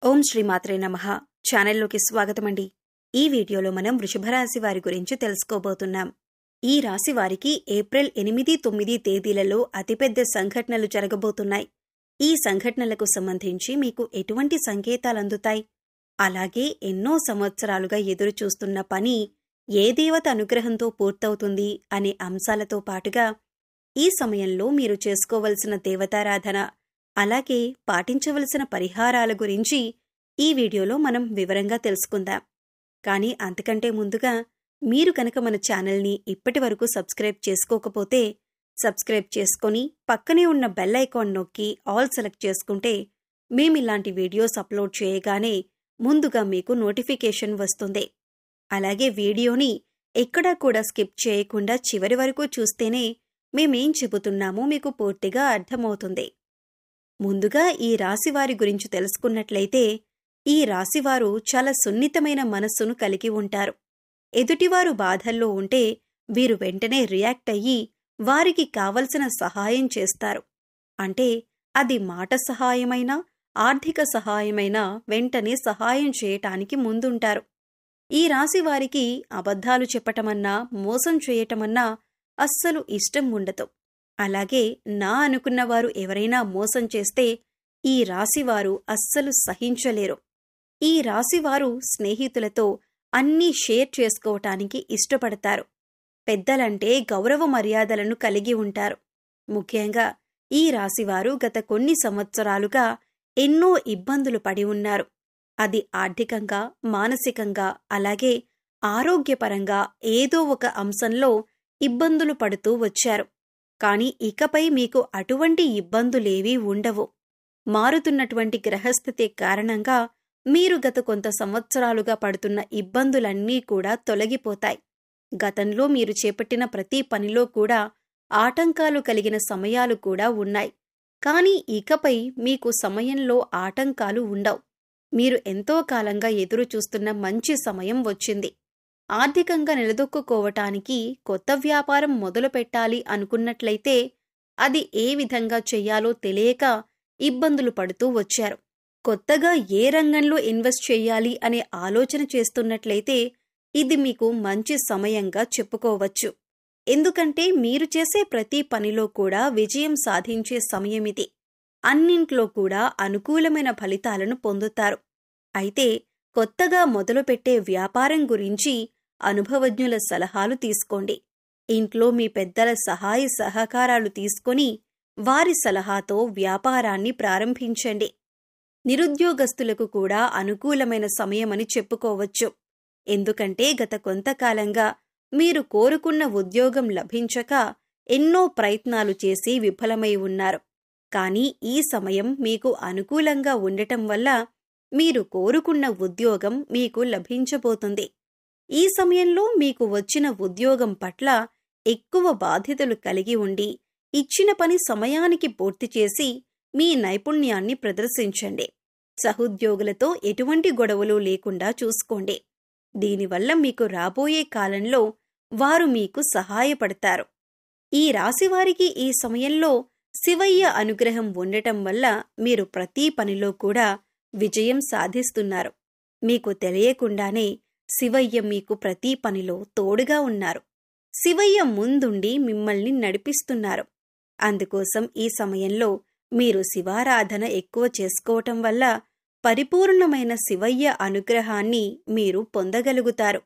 ఓం శ్రీ మాత్రే నమః. ఛానల్లోకి స్వాగతమండి. ఈ వీడియోలో మనం వృషభ రాశి వారి గురించి తెలుసుకోబోతున్నాం. ఈ రాశి వారికి ఏప్రిల్ 8, 9 తేదీలలో అతిపెద్ద సంఘటనలు జరగబోతున్నాయి. ఈ సంఘటనలకు సంబంధించి మీకు ఎటువంటి సంకేతాలందుతాయి? అలాగే ఎన్నో సంవత్సరాలుగా ఎదురుచూస్తున్న పని ఏ దేవత అనుగ్రహంతో పూర్తవుతుంది అనే అంశాలతో పాటుగా ఈ సమయంలో మీరు చేసుకోవలసిన దేవతారాధన అలాగే పాటించవలసిన పరిహారాల గురించి ఈ వీడియోలో మనం వివరంగా తెలుసుకుందాం. కానీ అంతకంటే ముందుగా మీరు కనుక మన ఛానల్ని ఇప్పటి వరకు సబ్స్క్రైబ్ చేసుకోకపోతే సబ్స్క్రైబ్ చేసుకొని పక్కనే ఉన్న బెల్ ఐకాన్ నొక్కి ఆల్ సెలెక్ట్ చేసుకుంటే మేమిలాంటి వీడియోస్ అప్లోడ్ చేయగానే ముందుగా మీకు నోటిఫికేషన్ వస్తుంది. అలాగే వీడియోని ఎక్కడా కూడా స్కిప్ చేయకుండా చివరి వరకు చూస్తేనే మేమేం చెబుతున్నామో మీకు పూర్తిగా అర్థమవుతుంది. ముందుగా ఈ రాశివారి గురించి తెలుసుకున్నట్లయితే ఈ రాశివారు చాలా సున్నితమైన మనస్సును కలిగి ఉంటారు. ఎదుటివారు బాధల్లో ఉంటే వీరు వెంటనే రియాక్ట్ అయ్యి వారికి కావలసిన సహాయం చేస్తారు. అంటే అది మాట సహాయమైనా ఆర్థిక సహాయమైనా వెంటనే సహాయం చేయటానికి ముందుంటారు. ఈ రాశి వారికి అబద్ధాలు చెప్పటమన్నా మోసం చేయటమన్నా అస్సలు ఇష్టం ఉండదు. అలాగే నా అనుకున్నవారు ఎవరైనా మోసం చేస్తే ఈ రాశివారు అస్సలు సహించలేరు. ఈ రాశివారు స్నేహితులతో అన్నీ షేర్ చేసుకోవటానికి ఇష్టపడతారు. పెద్దలంటే గౌరవ మర్యాదలను కలిగి ఉంటారు. ముఖ్యంగా ఈ రాశివారు గత కొన్ని సంవత్సరాలుగా ఎన్నో ఇబ్బందులు పడి ఉన్నారు. అది ఆర్థికంగా, మానసికంగా, అలాగే ఆరోగ్యపరంగా ఏదో ఒక అంశంలో ఇబ్బందులు పడుతూ వచ్చారు. కానీ ఇకపై మీకు అటువంటి ఇబ్బందులేవీ ఉండవు. మారుతున్నటువంటి గ్రహస్థితి కారణంగా మీరు గత కొంత సంవత్సరాలుగా పడుతున్న ఇబ్బందులన్నీ కూడా తొలగిపోతాయి. గతంలో మీరు చేపట్టిన ప్రతి పనిలో కూడా ఆటంకాలు కలిగిన సమయాలు కూడా ఉన్నాయి. కానీ ఇకపై మీకు సమయంలో ఆటంకాలు ఉండవు. మీరు ఎంతో కాలంగా ఎదురుచూస్తున్న మంచి సమయం వచ్చింది. ఆర్థికంగా నిలదొక్కుకోవటానికి కొత్త వ్యాపారం మొదలు పెట్టాలి అనుకున్నట్లయితే అది ఏ విధంగా చెయ్యాలో తెలియక ఇబ్బందులు పడుతూ వచ్చారు. కొత్తగా ఏ రంగంలో ఇన్వెస్ట్ చెయ్యాలి అనే ఆలోచన చేస్తున్నట్లయితే ఇది మీకు మంచి సమయంగా చెప్పుకోవచ్చు. ఎందుకంటే మీరు చేసే ప్రతి పనిలో కూడా విజయం సాధించే సమయమిది. అన్నింట్లో కూడా అనుకూలమైన ఫలితాలను పొందుతారు. అయితే కొత్తగా మొదలుపెట్టే వ్యాపారం గురించి అనుభవజ్ఞుల సలహాలు తీసుకోండి. ఇంట్లో మీ పెద్దల సహాయ సహకారాలు తీసుకొని వారి సలహాతో వ్యాపారాన్ని ప్రారంభించండి. నిరుద్యోగస్తులకు కూడా అనుకూలమైన సమయమని చెప్పుకోవచ్చు. ఎందుకంటే గత కొంతకాలంగా మీరు కోరుకున్న ఉద్యోగం లభించక ఎన్నో ప్రయత్నాలు చేసి విఫలమై ఉన్నారు. కానీ ఈ సమయం మీకు అనుకూలంగా ఉండటం వల్ల మీరు కోరుకున్న ఉద్యోగం మీకు లభించబోతుంది. ఈ సమయంలో మీకు వచ్చిన ఉద్యోగం పట్ల ఎక్కువ బాధ్యతలు కలిగి ఉండి ఇచ్చిన పని సమయానికి పూర్తి చేసి మీ నైపుణ్యాన్ని ప్రదర్శించండి. సహోద్యోగులతో ఎటువంటి గొడవలు లేకుండా చూసుకోండి. దీనివల్ల మీకు రాబోయే కాలంలో వారు మీకు సహాయపడతారు. ఈ రాశివారికి ఈ సమయంలో శివయ్య అనుగ్రహం ఉండటం వల్ల మీరు ప్రతి పనిలో కూడా విజయం సాధిస్తున్నారు. మీకు తెలియకుండానే శివయ్య మీకు ప్రతి పనిలో తోడుగా ఉన్నారు. శివయ్య ముందుండి మిమ్మల్ని నడిపిస్తున్నారు. అందుకోసం ఈ సమయంలో మీరు శివారాధన ఎక్కువ చేసుకోవటం వల్ల పరిపూర్ణమైన శివయ్య అనుగ్రహాన్ని మీరు పొందగలుగుతారు.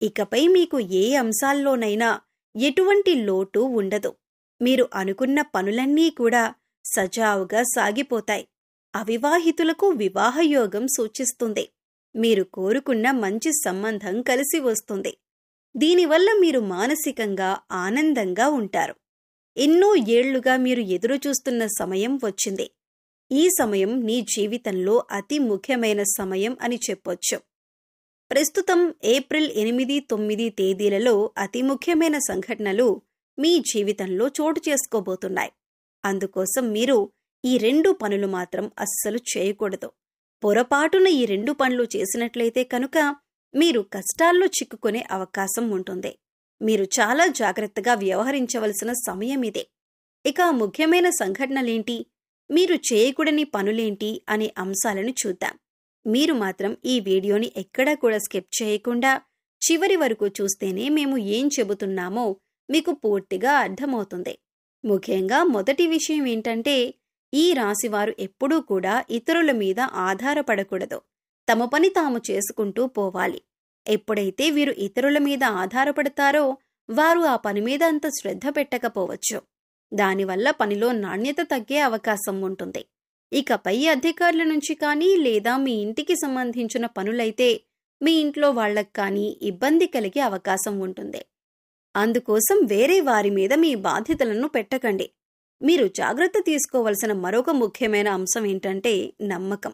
ఇకపై మీకు ఏ అంశాల్లోనైనా ఎటువంటి లోటు ఉండదు. మీరు అనుకున్న పనులన్నీ కూడా సజావుగా సాగిపోతాయి. అవివాహితులకు వివాహయోగం సూచిస్తుంది. మీరు కోరుకున్న మంచి సంబంధం కలిసి వస్తుంది. దీనివల్ల మీరు మానసికంగా ఆనందంగా ఉంటారు. ఎన్నో ఏళ్లుగా మీరు ఎదురుచూస్తున్న సమయం వచ్చింది. ఈ సమయం నీ జీవితంలో అతి ముఖ్యమైన సమయం అని చెప్పొచ్చు. ప్రస్తుతం ఏప్రిల్ 8, 9 తేదీలలో అతి ముఖ్యమైన సంఘటనలు మీ జీవితంలో చోటు చేసుకోబోతున్నాయి. అందుకోసం మీరు ఈ 2 పనులు మాత్రం అస్సలు చేయకూడదు. పొరపాటున ఈ 2 పనులు చేసినట్లయితే కనుక మీరు కష్టాల్లో చిక్కుకునే అవకాశం ఉంటుంది. మీరు చాలా జాగ్రత్తగా వ్యవహరించవలసిన సమయం ఇదే. ఇక ముఖ్యమైన సంఘటనలేంటి, మీరు చేయకూడని పనులేంటి అనే అంశాలను చూద్దాం. మీరు మాత్రం ఈ వీడియోని ఎక్కడా కూడా స్కిప్ చేయకుండా చివరి వరకు చూస్తేనే మేము ఏం చెబుతున్నామో మీకు పూర్తిగా అర్థమవుతుంది. ముఖ్యంగా మొదటి విషయం ఏంటంటే, ఈ రాశివారు ఎప్పుడూ కూడా ఇతరుల మీద ఆధారపడకూడదు. తమ పని తాము చేసుకుంటూ పోవాలి. ఎప్పుడైతే వీరు ఇతరుల మీద ఆధారపడతారో వారు ఆ పని మీద అంత శ్రద్ధ పెట్టకపోవచ్చు. దానివల్ల పనిలో నాణ్యత తగ్గే అవకాశం ఉంటుంది. ఇక పై అధికారుల నుంచి కానీ లేదా మీ ఇంటికి సంబంధించిన పనులైతే మీ ఇంట్లో వాళ్లకు కానీ ఇబ్బంది కలిగే అవకాశం ఉంటుంది. అందుకోసం వేరే వారి మీద మీ బాధ్యతలను పెట్టకండి. మీరు జాగ్రత్త తీసుకోవలసిన మరొక ముఖ్యమైన అంశం ఏంటంటే నమ్మకం.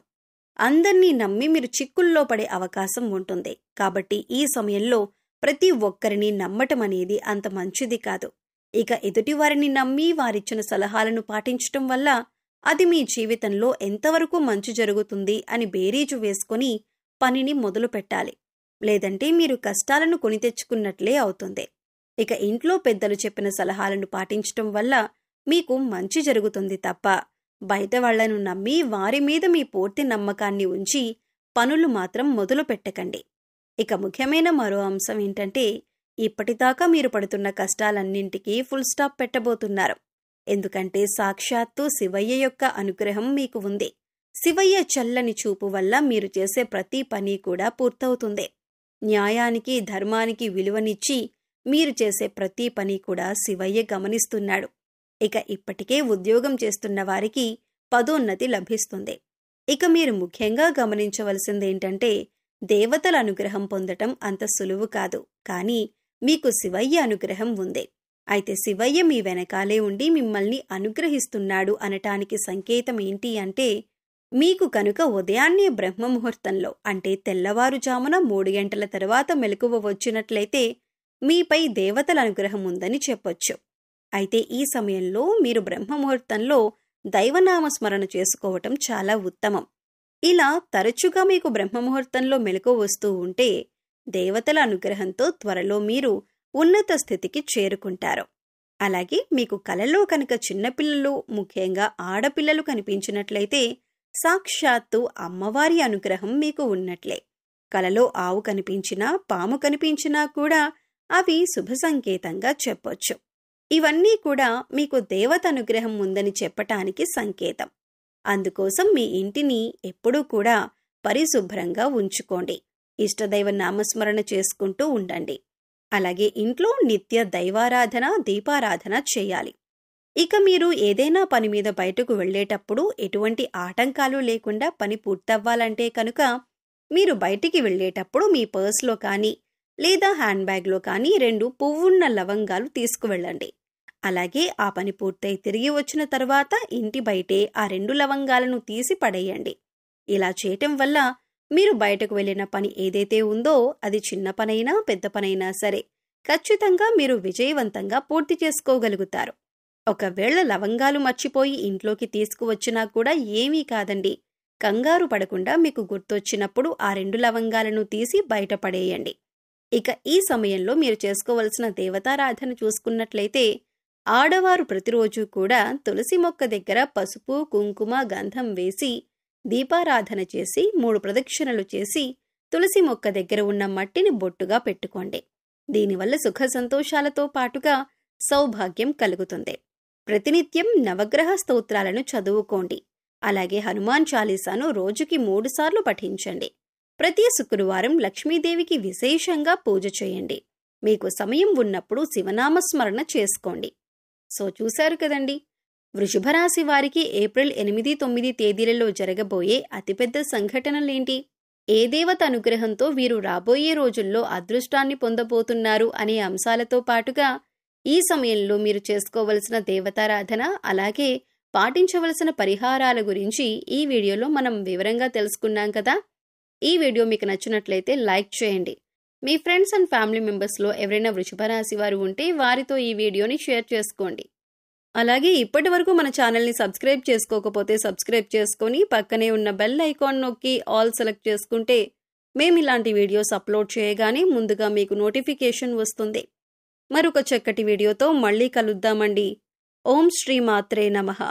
అందర్నీ నమ్మి మీరు చిక్కుల్లో పడే అవకాశం ఉంటుంది. కాబట్టి ఈ సమయంలో ప్రతి ఒక్కరిని నమ్మటం అనేది అంత మంచిది కాదు. ఇక ఎదుటివారిని నమ్మి వారిచ్చిన సలహాలను పాటించటం వల్ల అది మీ జీవితంలో ఎంతవరకు మంచి జరుగుతుంది అని బేరీజు వేసుకొని పనిని మొదలు పెట్టాలి. లేదంటే మీరు కష్టాలను కొని తెచ్చుకున్నట్లే అవుతుంది. ఇక ఇంట్లో పెద్దలు చెప్పిన సలహాలను పాటించటం వల్ల మీకు మంచి జరుగుతుంది తప్ప బయట వాళ్లను నమ్మి వారి మీద మీ పూర్తి నమ్మకాన్ని ఉంచి పనులు మాత్రం మొదలు పెట్టకండి. ఇక ముఖ్యమైన మరో అంశం ఏంటంటే, ఇప్పటిదాకా మీరు పడుతున్న కష్టాలన్నింటికీ ఫుల్ స్టాప్ పెట్టబోతున్నారు. ఎందుకంటే సాక్షాత్తు శివయ్య యొక్క అనుగ్రహం మీకు ఉంది. శివయ్య చల్లని చూపు వల్ల మీరు చేసే ప్రతి పని కూడా పూర్తవుతుంది. న్యాయానికి ధర్మానికి విలువనిచ్చి మీరు చేసే ప్రతి పని కూడా శివయ్య గమనిస్తున్నాడు. ఇక ఇప్పటికే ఉద్యోగం చేస్తున్న వారికి పదోన్నతి లభిస్తుంది. ఇక మీరు ముఖ్యంగా గమనించవలసిందేంటంటే, దేవతల అనుగ్రహం పొందటం అంత సులువు కాదు. కానీ మీకు శివయ్య అనుగ్రహం ఉంది. అయితే శివయ్య మీ వెనకాలే ఉండి మిమ్మల్ని అనుగ్రహిస్తున్నాడు అనటానికి సంకేతం ఏంటి అంటే, మీకు కనుక ఉదయాన్నే బ్రహ్మముహూర్తంలో అంటే తెల్లవారుజామున 3 గంటల తర్వాత మెలకువ వచ్చినట్లయితే మీపై దేవతల అనుగ్రహం ఉందని చెప్పొచ్చు. అయితే ఈ సమయంలో మీరు బ్రహ్మముహూర్తంలో దైవనామస్మరణ చేసుకోవటం చాలా ఉత్తమం. ఇలా తరచుగా మీకు బ్రహ్మముహూర్తంలో మెలకువ వస్తూ ఉంటే దేవతల అనుగ్రహంతో త్వరలో మీరు ఉన్నత స్థితికి చేరుకుంటారు. అలాగే మీకు కలలో కనుక చిన్నపిల్లలు ముఖ్యంగా ఆడపిల్లలు కనిపించినట్లయితే సాక్షాత్తు అమ్మవారి అనుగ్రహం మీకు ఉన్నట్లే. కలలో ఆవు కనిపించినా పాము కనిపించినా కూడా అవి శుభ సంకేతంగా చెప్పొచ్చు. ఇవన్నీ కూడా మీకు దేవత అనుగ్రహం ఉందని చెప్పటానికి సంకేతం. అందుకోసం మీ ఇంటిని ఎప్పుడూ కూడా పరిశుభ్రంగా ఉంచుకోండి. ఇష్టదైవ నామస్మరణ చేసుకుంటూ ఉండండి. అలాగే ఇంట్లో నిత్య దైవారాధన దీపారాధన చేయాలి. ఇక మీరు ఏదైనా పని మీద బయటకు వెళ్లేటప్పుడు ఎటువంటి ఆటంకాలు లేకుండా పని పూర్తవ్వాలంటే కనుక మీరు బయటికి వెళ్లేటప్పుడు మీ పర్స్లో కానీ లేదా హ్యాండ్ బ్యాగ్లో కానీ 2 పువ్వున్న లవంగాలు తీసుకువెళ్ళండి. అలాగే ఆ పని పూర్తయి తిరిగి వచ్చిన తర్వాత ఇంటి బయటే ఆ 2 లవంగాలను తీసి పడేయండి. ఇలా చేయటం వల్ల మీరు బయటకు వెళ్లిన పని ఏదైతే ఉందో అది చిన్న పనైనా పెద్ద పనైనా సరే ఖచ్చితంగా మీరు విజయవంతంగా పూర్తి చేసుకోగలుగుతారు. ఒకవేళ లవంగాలు మర్చిపోయి ఇంట్లోకి తీసుకువచ్చినా కూడా ఏమీ కాదండి. కంగారు పడకుండా మీకు గుర్తొచ్చినప్పుడు ఆ 2 లవంగాలను తీసి బయట పడేయండి. ఇక ఈ సమయంలో మీరు చేసుకోవలసిన దేవతారాధన చూసుకున్నట్లయితే ఆడవారు ప్రతిరోజు కూడా తులసి మొక్క దగ్గర పసుపు కుంకుమ గంధం వేసి దీపారాధన చేసి 3 ప్రదక్షిణలు చేసి తులసి మొక్క దగ్గర ఉన్న మట్టిని బొట్టుగా పెట్టుకోండి. దీనివల్ల సుఖ సంతోషాలతో పాటుగా సౌభాగ్యం కలుగుతుంది. ప్రతినిత్యం నవగ్రహ స్తోత్రాలను చదువుకోండి. అలాగే హనుమాన్ చాలీసాను రోజుకి 3 సార్లు పఠించండి. ప్రతి శుక్రవారం లక్ష్మీదేవికి విశేషంగా పూజ చేయండి. మీకు సమయం ఉన్నప్పుడు శివనామస్మరణ చేసుకోండి. సో చూశారు కదండి, వృషభరాశి వారికి ఏప్రిల్ 8, 9 తేదీలలో జరగబోయే అతిపెద్ద సంఘటనలేంటి, ఏ దేవత అనుగ్రహంతో వీరు రాబోయే రోజుల్లో అదృష్టాన్ని పొందబోతున్నారు అనే అంశాలతో పాటుగా ఈ సమయంలో మీరు చేసుకోవలసిన దేవతారాధన అలాగే పాటించవలసిన పరిహారాల గురించి ఈ వీడియోలో మనం వివరంగా తెలుసుకున్నాం కదా. ఈ వీడియో మీకు నచ్చినట్లయితే లైక్ చేయండి. మీ ఫ్రెండ్స్ అండ్ ఫ్యామిలీ మెంబర్స్లో ఎవరైనా వృషభరాశి వారు ఉంటే వారితో ఈ వీడియోని షేర్ చేసుకోండి. అలాగే ఇప్పటి వరకు మన ఛానల్ని సబ్స్క్రైబ్ చేసుకోకపోతే సబ్స్క్రైబ్ చేసుకొని పక్కనే ఉన్న బెల్ ఐకాన్ నొక్కి ఆల్ సెలెక్ట్ చేసుకుంటే మేము ఇలాంటి వీడియోస్ అప్లోడ్ చేయగానే ముందుగా మీకు నోటిఫికేషన్ వస్తుంది. మరొక చక్కటి వీడియోతో మళ్ళీ కలుద్దామండి. ఓం శ్రీ మాత్రే నమః.